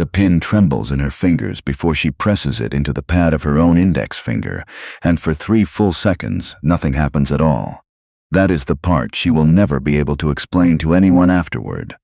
The pin trembles in her fingers before she presses it into the pad of her own index finger, and for 3 full seconds, nothing happens at all. That is the part she will never be able to explain to anyone afterward.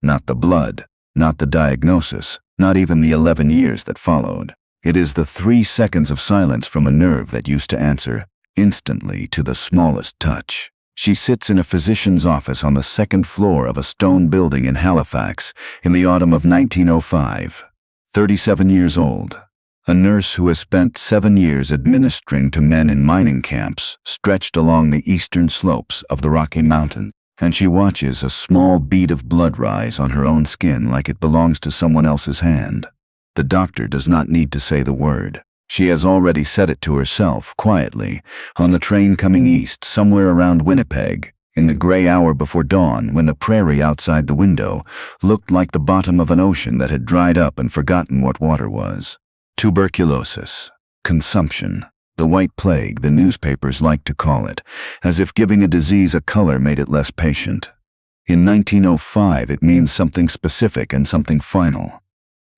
Not the blood, not the diagnosis, not even the 11 years that followed. It is the 3 seconds of silence from a nerve that used to answer instantly to the smallest touch. She sits in a physician's office on the 2nd floor of a stone building in Halifax in the autumn of 1905. 37 years old. A nurse who has spent 7 years administering to men in mining camps stretched along the eastern slopes of the Rocky Mountains, and she watches a small bead of blood rise on her own skin like it belongs to someone else's hand. The doctor does not need to say the word. She has already said it to herself, quietly, on the train coming east somewhere around Winnipeg, in the gray hour before dawn when the prairie outside the window looked like the bottom of an ocean that had dried up and forgotten what water was. Tuberculosis. Consumption. The white plague, the newspapers like to call it, as if giving a disease a color made it less patient. In 1905, it means something specific and something final.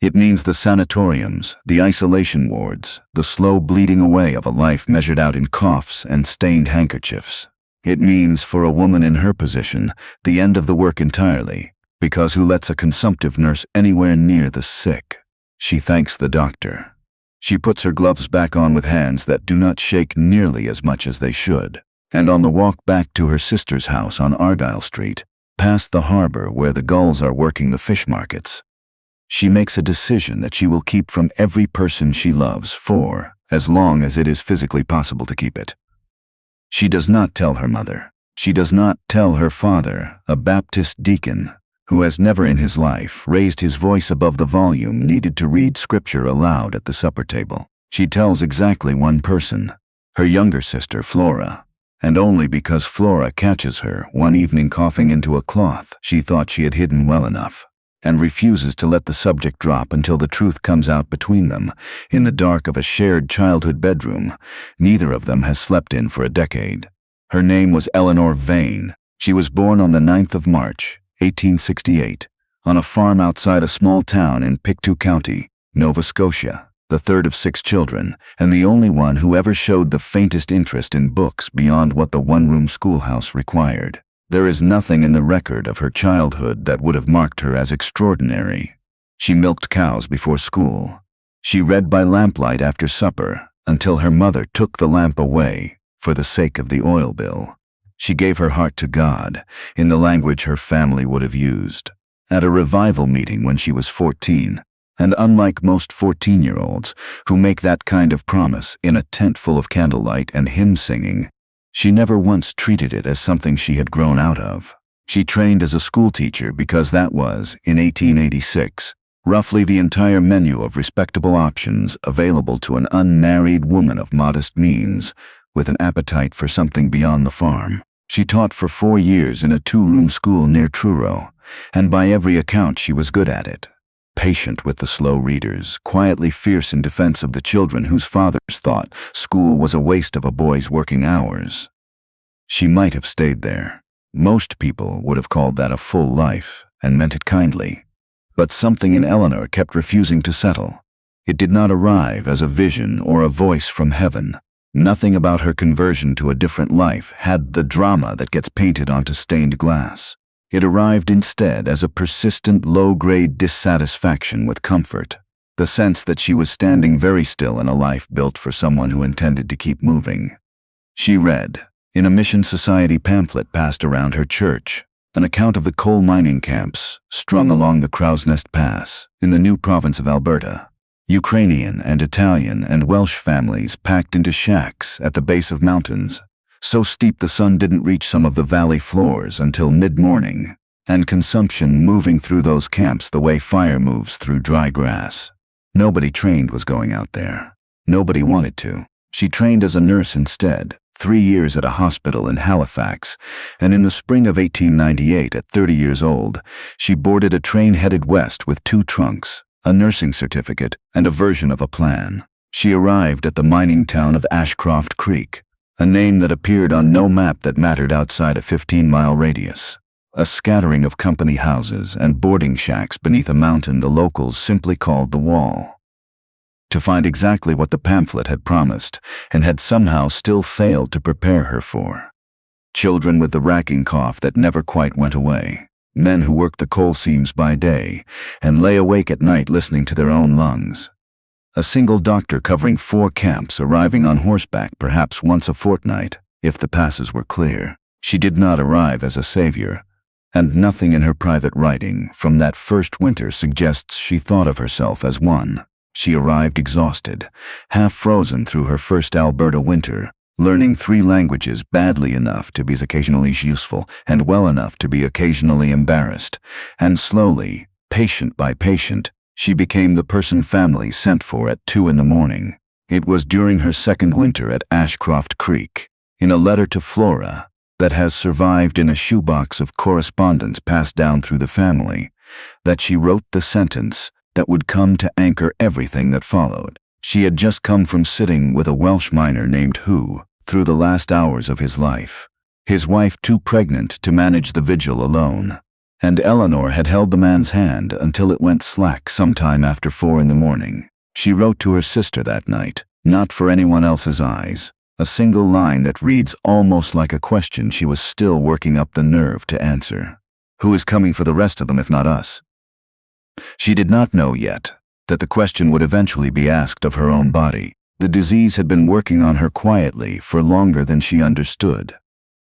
It means the sanatoriums, the isolation wards, the slow bleeding away of a life measured out in coughs and stained handkerchiefs. It means, for a woman in her position, the end of the work entirely, because who lets a consumptive nurse anywhere near the sick? She thanks the doctor. She puts her gloves back on with hands that do not shake nearly as much as they should, and on the walk back to her sister's house on Argyle Street, past the harbor where the gulls are working the fish markets, she makes a decision that she will keep from every person she loves for as long as it is physically possible to keep it. She does not tell her mother. She does not tell her father, a Baptist deacon, who has never in his life raised his voice above the volume needed to read scripture aloud at the supper table. She tells exactly one person, her younger sister Flora, and only because Flora catches her one evening coughing into a cloth she thought she had hidden well enough, and refuses to let the subject drop until the truth comes out between them, in the dark of a shared childhood bedroom neither of them has slept in for a decade. Her name was Eleanor Vane. She was born on the 9th of March, 1868, on a farm outside a small town in Pictou County, Nova Scotia, the 3rd of 6 children, and the only one who ever showed the faintest interest in books beyond what the one-room schoolhouse required. There is nothing in the record of her childhood that would have marked her as extraordinary. She milked cows before school. She read by lamplight after supper until her mother took the lamp away for the sake of the oil bill. She gave her heart to God in the language her family would have used at a revival meeting when she was 14, and unlike most 14-year-olds who make that kind of promise in a tent full of candlelight and hymn singing, she never once treated it as something she had grown out of. She trained as a schoolteacher because that was, in 1886, roughly the entire menu of respectable options available to an unmarried woman of modest means with an appetite for something beyond the farm. She taught for 4 years in a 2-room school near Truro, and by every account she was good at it. Patient with the slow readers, quietly fierce in defense of the children whose fathers thought school was a waste of a boy's working hours. She might have stayed there. Most people would have called that a full life, and meant it kindly. But something in Eleanor kept refusing to settle. It did not arrive as a vision or a voice from heaven. Nothing about her conversion to a different life had the drama that gets painted onto stained glass. It arrived instead as a persistent low-grade dissatisfaction with comfort, the sense that she was standing very still in a life built for someone who intended to keep moving. She read, in a Mission Society pamphlet passed around her church, an account of the coal mining camps strung along the Crowsnest Pass in the new province of Alberta. Ukrainian and Italian and Welsh families packed into shacks at the base of mountains, so steep the sun didn't reach some of the valley floors until mid-morning, and consumption moving through those camps the way fire moves through dry grass. Nobody trained was going out there. Nobody wanted to. She trained as a nurse instead, 3 years at a hospital in Halifax, and in the spring of 1898, at 30 years old, she boarded a train headed west with 2 trunks, a nursing certificate, and a version of a plan. She arrived at the mining town of Ashcroft Creek, a name that appeared on no map that mattered outside a 15-mile radius. a scattering of company houses and boarding shacks beneath a mountain the locals simply called the Wall. To find exactly what the pamphlet had promised and had somehow still failed to prepare her for. Children with the racking cough that never quite went away. Men who worked the coal seams by day and lay awake at night listening to their own lungs. A single doctor covering 4 camps, arriving on horseback perhaps once a fortnight, if the passes were clear. She did not arrive as a savior, and nothing in her private writing from that first winter suggests she thought of herself as one. She arrived exhausted, half frozen through her first Alberta winter, learning 3 languages badly enough to be occasionally useful and well enough to be occasionally embarrassed, and slowly, patient by patient, she became the person family sent for at 2 in the morning. It was during her second winter at Ashcroft Creek, in a letter to Flora, that has survived in a shoebox of correspondence passed down through the family, that she wrote the sentence that would come to anchor everything that followed. She had just come from sitting with a Welsh miner named Hugh through the last hours of his life, his wife too pregnant to manage the vigil alone, and Eleanor had held the man's hand until it went slack sometime after 4 in the morning. She wrote to her sister that night, not for anyone else's eyes, a single line that reads almost like a question she was still working up the nerve to answer. Who is coming for the rest of them if not us? She did not know yet that the question would eventually be asked of her own body. The disease had been working on her quietly for longer than she understood.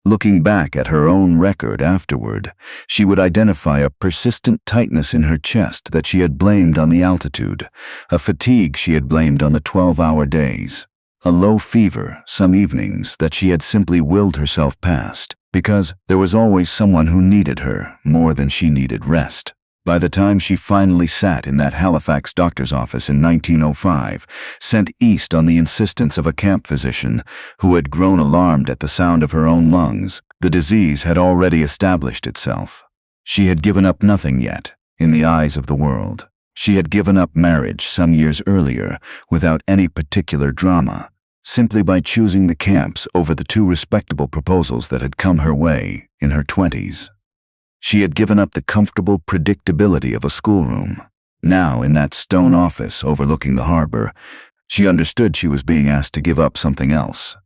Looking back at her own record afterward, she would identify a persistent tightness in her chest that she had blamed on the altitude, a fatigue she had blamed on the 12-hour days, a low fever some evenings that she had simply willed herself past, because there was always someone who needed her more than she needed rest. By the time she finally sat in that Halifax doctor's office in 1905, sent east on the insistence of a camp physician who had grown alarmed at the sound of her own lungs, the disease had already established itself. She had given up nothing yet, in the eyes of the world. She had given up marriage some years earlier without any particular drama, simply by choosing the camps over the 2 respectable proposals that had come her way in her 20s. She had given up the comfortable predictability of a schoolroom. Now, in that stone office overlooking the harbor, she understood she was being asked to give up something else.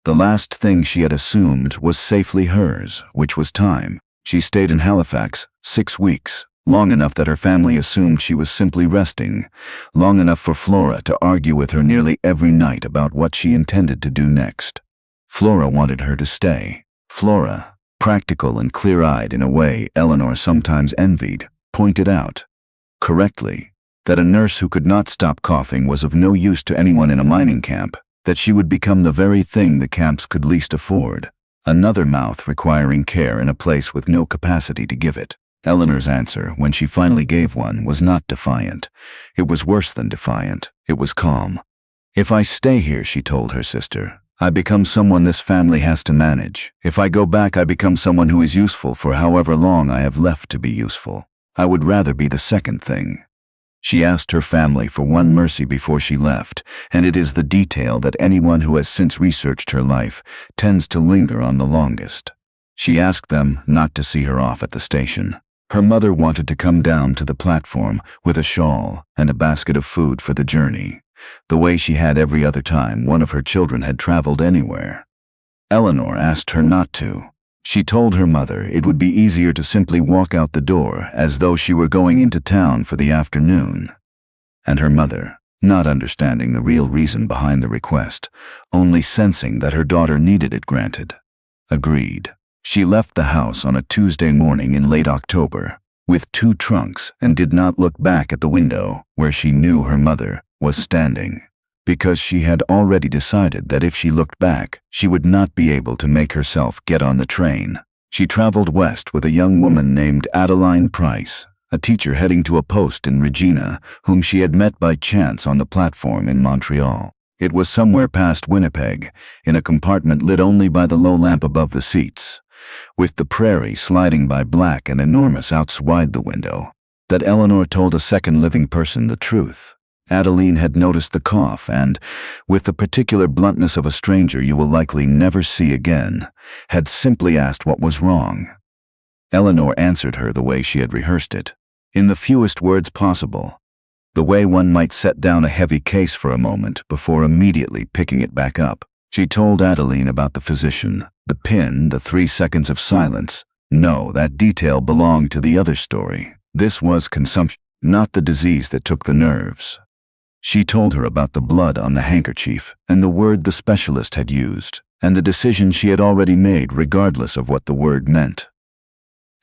The last thing she had assumed was safely hers, which was time. She stayed in Halifax 6 weeks, long enough that her family assumed she was simply resting, long enough for Flora to argue with her nearly every night about what she intended to do next. Flora wanted her to stay. Flora, practical and clear-eyed in a way Eleanor sometimes envied, pointed out, correctly, that a nurse who could not stop coughing was of no use to anyone in a mining camp, that she would become the very thing the camps could least afford, another mouth requiring care in a place with no capacity to give it. Eleanor's answer, when she finally gave one, was not defiant. It was worse than defiant. It was calm. If I stay here, she told her sister, I become someone this family has to manage. If I go back, I become someone who is useful for however long I have left to be useful. I would rather be the second thing. She asked her family for one mercy before she left, and it is the detail that anyone who has since researched her life tends to linger on the longest. She asked them not to see her off at the station. Her mother wanted to come down to the platform with a shawl and a basket of food for the journey, the way she had every other time one of her children had traveled anywhere. Eleanor asked her not to. She told her mother it would be easier to simply walk out the door as though she were going into town for the afternoon. And her mother, not understanding the real reason behind the request, only sensing that her daughter needed it granted, agreed. She left the house on a Tuesday morning in late October, with 2 trunks, and did not look back at the window where she knew her mother was standing, because she had already decided that if she looked back, she would not be able to make herself get on the train. She traveled west with a young woman named Adeline Price, a teacher heading to a post in Regina, whom she had met by chance on the platform in Montreal. It was somewhere past Winnipeg, in a compartment lit only by the low lamp above the seats, with the prairie sliding by black and enormous outside the window, that Eleanor told a second living person the truth. Adeline had noticed the cough and, with the particular bluntness of a stranger you will likely never see again, had simply asked what was wrong. Eleanor answered her the way she had rehearsed it, in the fewest words possible, the way one might set down a heavy case for a moment before immediately picking it back up. She told Adeline about the physician, the pin, the 3 seconds of silence. No, that detail belonged to the other story. This was consumption, not the disease that took the nerves. She told her about the blood on the handkerchief and the word the specialist had used, and the decision she had already made regardless of what the word meant.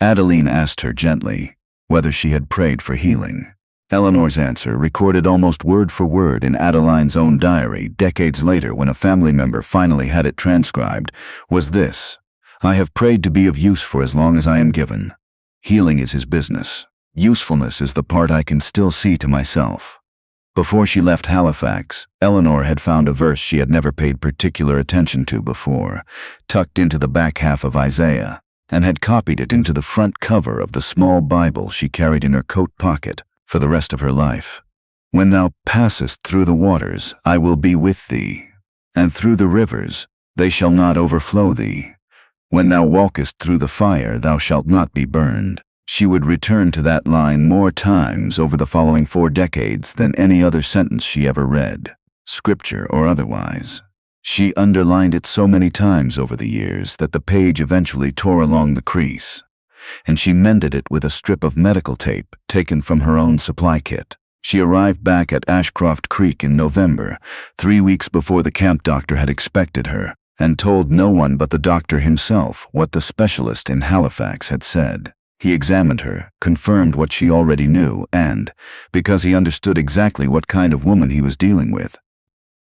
Adeline asked her gently whether she had prayed for healing. Eleanor's answer, recorded almost word for word in Adeline's own diary decades later when a family member finally had it transcribed, was this: "I have prayed to be of use for as long as I am given. Healing is his business. Usefulness is the part I can still see to myself." Before she left Halifax, Eleanor had found a verse she had never paid particular attention to before, tucked into the back half of Isaiah, and had copied it into the front cover of the small Bible she carried in her coat pocket for the rest of her life. "When thou passest through the waters, I will be with thee, and through the rivers, they shall not overflow thee. When thou walkest through the fire, thou shalt not be burned." She would return to that line more times over the following 4 decades than any other sentence she ever read, scripture or otherwise. She underlined it so many times over the years that the page eventually tore along the crease, and she mended it with a strip of medical tape taken from her own supply kit. She arrived back at Ashcroft Creek in November, 3 weeks before the camp doctor had expected her, and told no one but the doctor himself what the specialist in Halifax had said. He examined her, confirmed what she already knew, and, because he understood exactly what kind of woman he was dealing with,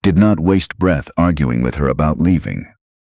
did not waste breath arguing with her about leaving.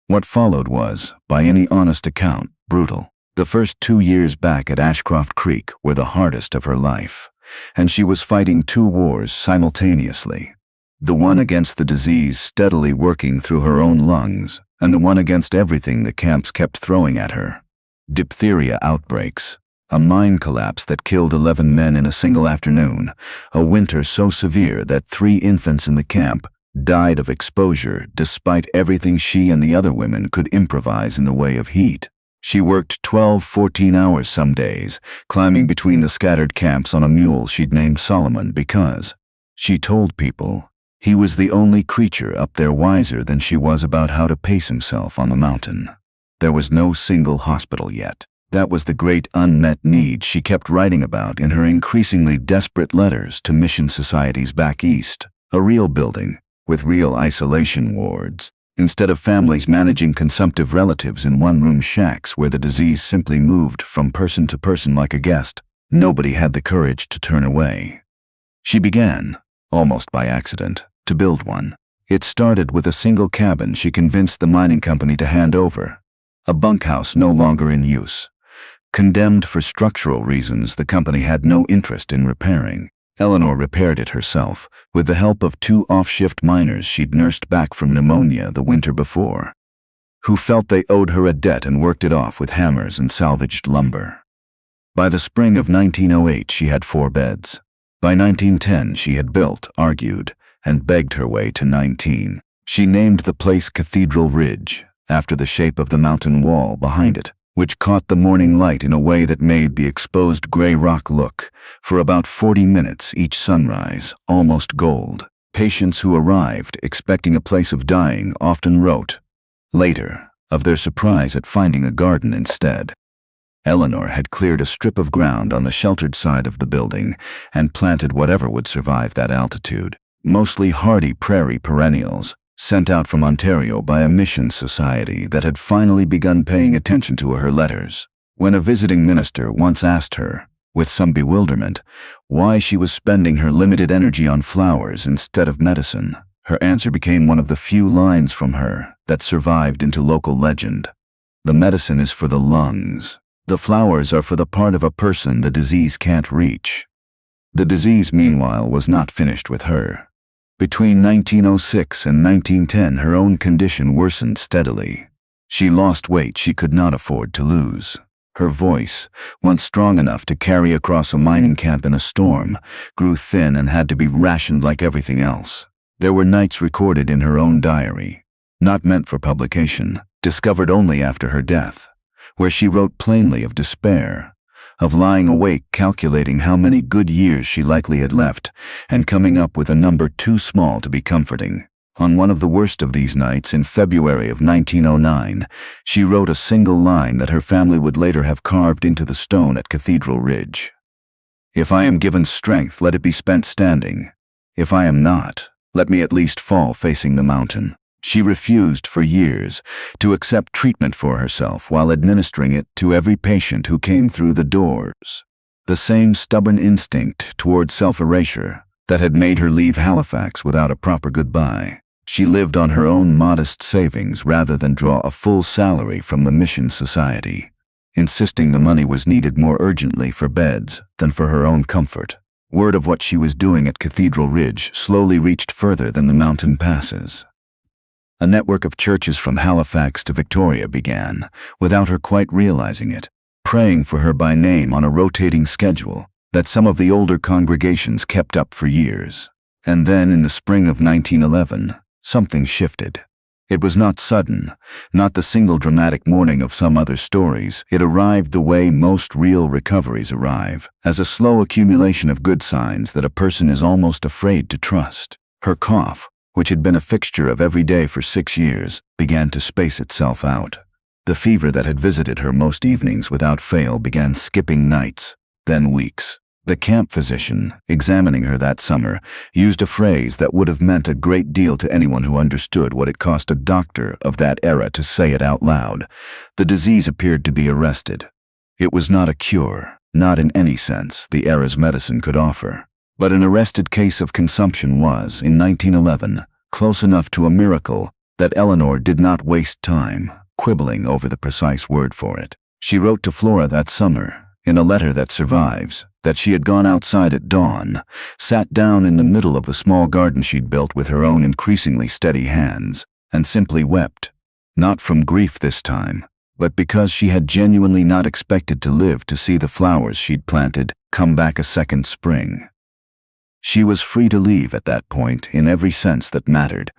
What followed was, by any honest account, brutal. The first 2 years back at Ashcroft Creek were the hardest of her life, and she was fighting 2 wars simultaneously. The one against the disease steadily working through her own lungs, and the one against everything the camps kept throwing at her. Diphtheria outbreaks, a mine collapse that killed 11 men in a single afternoon, a winter so severe that 3 infants in the camp died of exposure despite everything she and the other women could improvise in the way of heat. She worked 12-14 hours some days, climbing between the scattered camps on a mule she'd named Solomon because, she told people, he was the only creature up there wiser than she was about how to pace himself on the mountain. There was no single hospital yet. That was the great unmet need she kept writing about in her increasingly desperate letters to mission societies back east. A real building, with real isolation wards, instead of families managing consumptive relatives in one-room shacks where the disease simply moved from person to person like a guest. Nobody had the courage to turn away. She began, almost by accident, to build one. It started with a single cabin she convinced the mining company to hand over. A bunkhouse no longer in use. Condemned for structural reasons the company had no interest in repairing. Eleanor repaired it herself, with the help of 2 off-shift miners she'd nursed back from pneumonia the winter before, who felt they owed her a debt and worked it off with hammers and salvaged lumber. By the spring of 1908 she had 4 beds. By 1910 she had built, argued, and begged her way to 19. She named the place Cathedral Ridge, after the shape of the mountain wall behind it, which caught the morning light in a way that made the exposed gray rock look, for about 40 minutes each sunrise, almost gold. Patients who arrived expecting a place of dying often wrote, later, of their surprise at finding a garden instead. Eleanor had cleared a strip of ground on the sheltered side of the building and planted whatever would survive that altitude, mostly hardy prairie perennials, sent out from Ontario by a mission society that had finally begun paying attention to her letters. When a visiting minister once asked her, with some bewilderment, why she was spending her limited energy on flowers instead of medicine, her answer became one of the few lines from her that survived into local legend. "The medicine is for the lungs. The flowers are for the part of a person the disease can't reach." The disease, meanwhile, was not finished with her. Between 1906 and 1910, her own condition worsened steadily. She lost weight she could not afford to lose. Her voice, once strong enough to carry across a mining camp in a storm, grew thin and had to be rationed like everything else. There were nights recorded in her own diary, not meant for publication, discovered only after her death, where she wrote plainly of despair, of lying awake calculating how many good years she likely had left, and coming up with a number too small to be comforting. On one of the worst of these nights in February of 1909, she wrote a single line that her family would later have carved into the stone at Cathedral Ridge. "If I am given strength, let it be spent standing. If I am not, let me at least fall facing the mountain." She refused for years to accept treatment for herself while administering it to every patient who came through the doors. The same stubborn instinct toward self-erasure that had made her leave Halifax without a proper goodbye. She lived on her own modest savings rather than draw a full salary from the Mission Society, insisting the money was needed more urgently for beds than for her own comfort. Word of what she was doing at Cathedral Ridge slowly reached further than the mountain passes. A network of churches from Halifax to Victoria began, without her quite realizing it, praying for her by name on a rotating schedule that some of the older congregations kept up for years. And then in the spring of 1911, something shifted. It was not sudden, not the single dramatic morning of some other stories. It arrived the way most real recoveries arrive, as a slow accumulation of good signs that a person is almost afraid to trust. Her cough, which had been a fixture of every day for 6 years, began to space itself out. The fever that had visited her most evenings without fail began skipping nights, then weeks. The camp physician, examining her that summer, used a phrase that would have meant a great deal to anyone who understood what it cost a doctor of that era to say it out loud. The disease appeared to be arrested. It was not a cure, not in any sense the era's medicine could offer. But an arrested case of consumption was, in 1911, close enough to a miracle that Eleanor did not waste time quibbling over the precise word for it. She wrote to Flora that summer, in a letter that survives, that she had gone outside at dawn, sat down in the middle of the small garden she'd built with her own increasingly steady hands, and simply wept, not from grief this time, but because she had genuinely not expected to live to see the flowers she'd planted come back a second spring. She was free to leave at that point in every sense that mattered.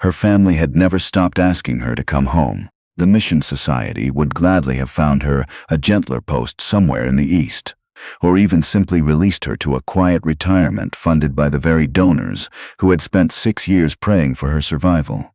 Her family had never stopped asking her to come home. The Mission Society would gladly have found her a gentler post somewhere in the East, or even simply released her to a quiet retirement funded by the very donors who had spent 6 years praying for her survival.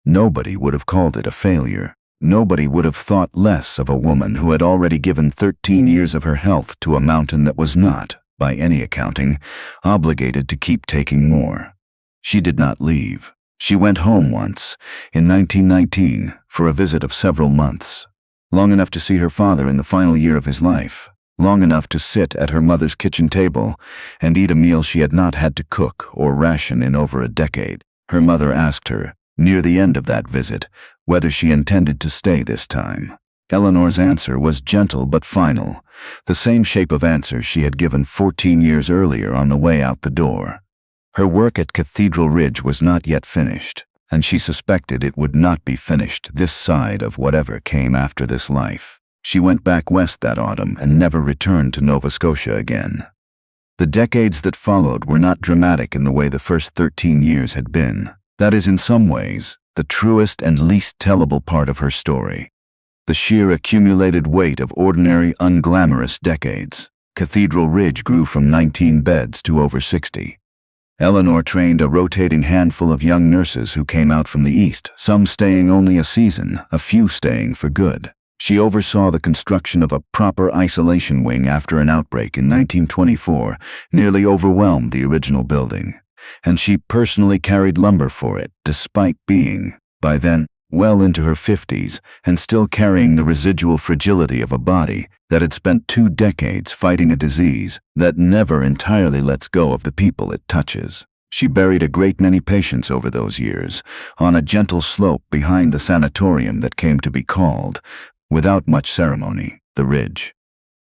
Nobody would have called it a failure. Nobody would have thought less of a woman who had already given 13 years of her health to a mountain that was not, by any accounting, obligated to keep taking more. She did not leave. She went home once, in 1919, for a visit of several months, long enough to see her father in the final year of his life, long enough to sit at her mother's kitchen table and eat a meal she had not had to cook or ration in over a decade. Her mother asked her, near the end of that visit, whether she intended to stay this time. Eleanor's answer was gentle but final, the same shape of answer she had given 14 years earlier on the way out the door. Her work at Cathedral Ridge was not yet finished, and she suspected it would not be finished this side of whatever came after this life. She went back west that autumn and never returned to Nova Scotia again. The decades that followed were not dramatic in the way the first 13 years had been. That is, in some ways, the truest and least tellable part of her story. The sheer accumulated weight of ordinary, unglamorous decades. Cathedral Ridge grew from 19 beds to over 60. Eleanor trained a rotating handful of young nurses who came out from the East, some staying only a season, a few staying for good. She oversaw the construction of a proper isolation wing after an outbreak in 1924 nearly overwhelmed the original building, and she personally carried lumber for it, despite being, by then, well into her 50s and still carrying the residual fragility of a body that had spent 2 decades fighting a disease that never entirely lets go of the people it touches. She buried a great many patients over those years, on a gentle slope behind the sanatorium that came to be called, without much ceremony, the Ridge.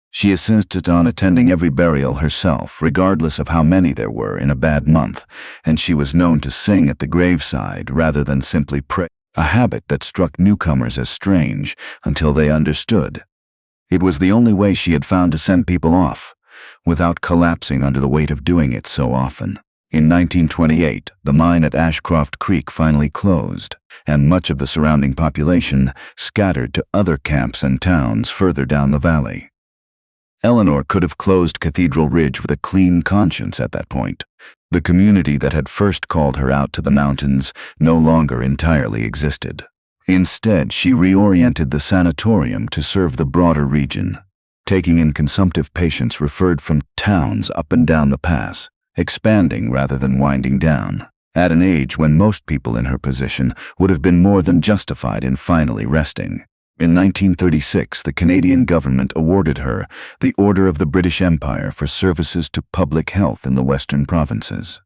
She insisted on attending every burial herself, regardless of how many there were in a bad month, and she was known to sing at the graveside rather than simply pray, a habit that struck newcomers as strange until they understood. It was the only way she had found to send people off, without collapsing under the weight of doing it so often. In 1928, the mine at Ashcroft Creek finally closed, and much of the surrounding population scattered to other camps and towns further down the valley. Eleanor could have closed Cathedral Ridge with a clean conscience at that point. The community that had first called her out to the mountains no longer entirely existed. Instead, she reoriented the sanatorium to serve the broader region, taking in consumptive patients referred from towns up and down the pass, expanding rather than winding down, at an age when most people in her position would have been more than justified in finally resting. In 1936, the Canadian government awarded her the Order of the British Empire for services to public health in the western provinces.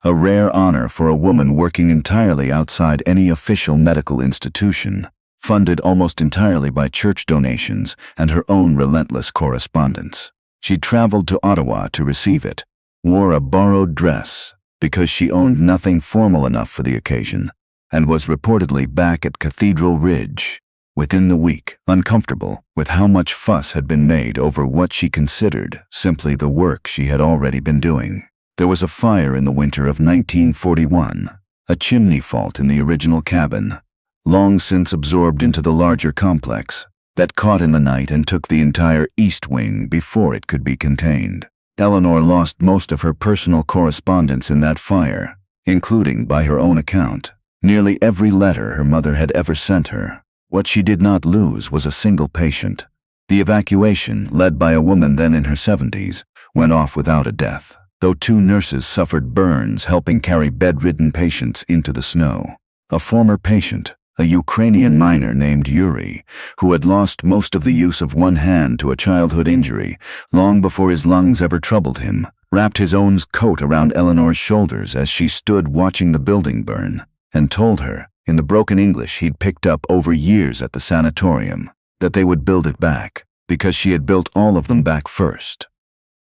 A rare honor for a woman working entirely outside any official medical institution, funded almost entirely by church donations and her own relentless correspondence. She traveled to Ottawa to receive it, wore a borrowed dress because she owned nothing formal enough for the occasion, and was reportedly back at Cathedral Ridge within the week, uncomfortable with how much fuss had been made over what she considered simply the work she had already been doing. There was a fire in the winter of 1941, a chimney fault in the original cabin, long since absorbed into the larger complex, that caught in the night and took the entire east wing before it could be contained. Eleanor lost most of her personal correspondence in that fire, including, by her own account, nearly every letter her mother had ever sent her. What she did not lose was a single patient. The evacuation, led by a woman then in her 70s, went off without a death, though 2 nurses suffered burns helping carry bedridden patients into the snow. A former patient, a Ukrainian miner named Yuri, who had lost most of the use of one hand to a childhood injury long before his lungs ever troubled him, wrapped his own coat around Eleanor's shoulders as she stood watching the building burn, and told her, in the broken English he'd picked up over years at the sanatorium, that they would build it back, because she had built all of them back first.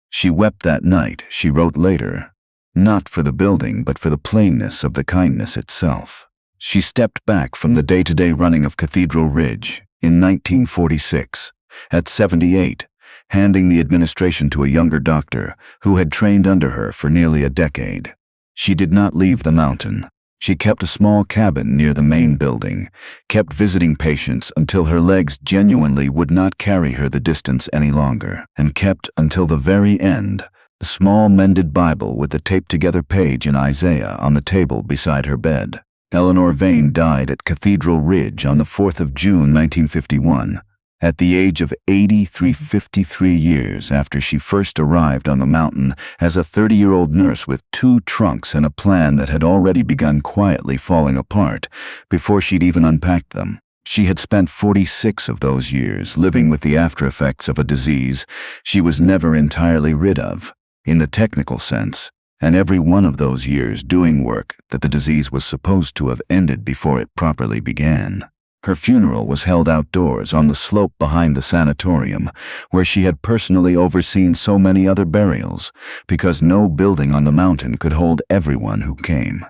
She wept that night, she wrote later, not for the building but for the plainness of the kindness itself. She stepped back from the day-to-day running of Cathedral Ridge in 1946, at 78, handing the administration to a younger doctor who had trained under her for nearly a decade. She did not leave the mountain. She kept a small cabin near the main building, kept visiting patients until her legs genuinely would not carry her the distance any longer, and kept, until the very end, the small mended Bible with the taped-together page in Isaiah on the table beside her bed. Eleanor Vane died at Cathedral Ridge on the 4th of June 1951, at the age of 53 years after she first arrived on the mountain as a 30-year-old nurse with 2 trunks and a plan that had already begun quietly falling apart before she'd even unpacked them. She had spent 46 of those years living with the after-effects of a disease she was never entirely rid of, in the technical sense, and every one of those years doing work that the disease was supposed to have ended before it properly began. Her funeral was held outdoors on the slope behind the sanatorium, where she had personally overseen so many other burials, because no building on the mountain could hold everyone who came.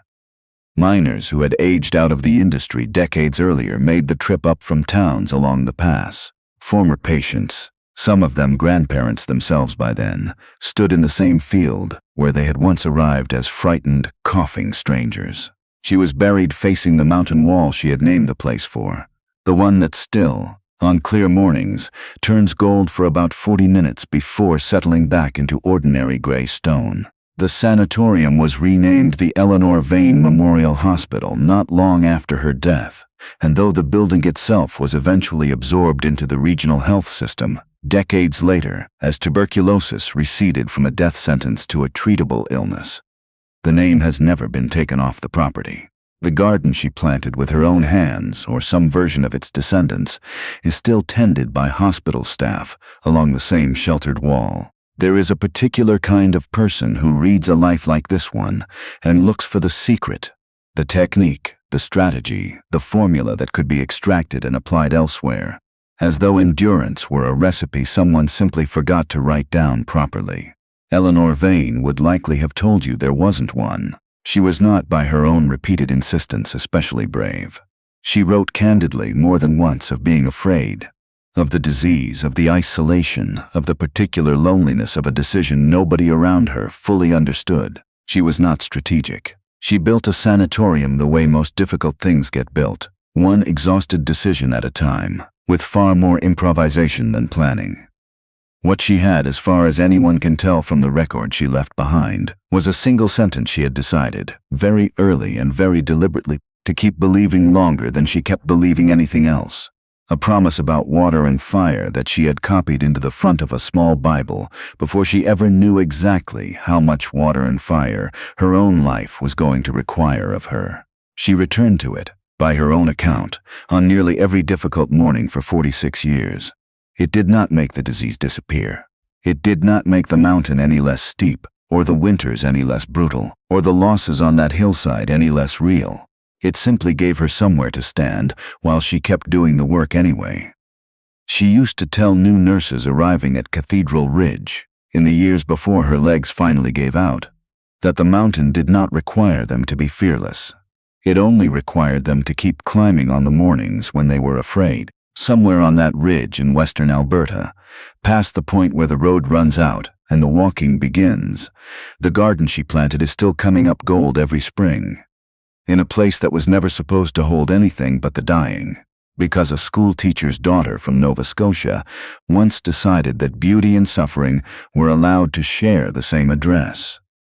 Miners who had aged out of the industry decades earlier made the trip up from towns along the pass. Former patients, some of them grandparents themselves by then, stood in the same field where they had once arrived as frightened, coughing strangers. She was buried facing the mountain wall she had named the place for, the one that still, on clear mornings, turns gold for about 40 minutes before settling back into ordinary gray stone. The sanatorium was renamed the Eleanor Vane Memorial Hospital not long after her death, and though the building itself was eventually absorbed into the regional health system, decades later, as tuberculosis receded from a death sentence to a treatable illness, the name has never been taken off the property. The garden she planted with her own hands, or some version of its descendants, is still tended by hospital staff along the same sheltered wall. There is a particular kind of person who reads a life like this one and looks for the secret, the technique, the strategy, the formula that could be extracted and applied elsewhere, as though endurance were a recipe someone simply forgot to write down properly. Eleanor Vane would likely have told you there wasn't one. She was not, by her own repeated insistence, especially brave. She wrote candidly more than once of being afraid, of the disease, of the isolation, of the particular loneliness of a decision nobody around her fully understood. She was not strategic. She built a sanatorium the way most difficult things get built, one exhausted decision at a time, with far more improvisation than planning. What she had, as far as anyone can tell from the record she left behind, was a single sentence she had decided, very early and very deliberately, to keep believing longer than she kept believing anything else. A promise about water and fire that she had copied into the front of a small Bible before she ever knew exactly how much water and fire her own life was going to require of her. She returned to it, by her own account, on nearly every difficult morning for 46 years. It did not make the disease disappear. It did not make the mountain any less steep, or the winters any less brutal, or the losses on that hillside any less real. It simply gave her somewhere to stand while she kept doing the work anyway. She used to tell new nurses arriving at Cathedral Ridge, in the years before her legs finally gave out, that the mountain did not require them to be fearless. It only required them to keep climbing on the mornings when they were afraid. Somewhere on that ridge in western Alberta, past the point where the road runs out and the walking begins, the garden she planted is still coming up gold every spring, in a place that was never supposed to hold anything but the dying, because a schoolteacher's daughter from Nova Scotia once decided that beauty and suffering were allowed to share the same address.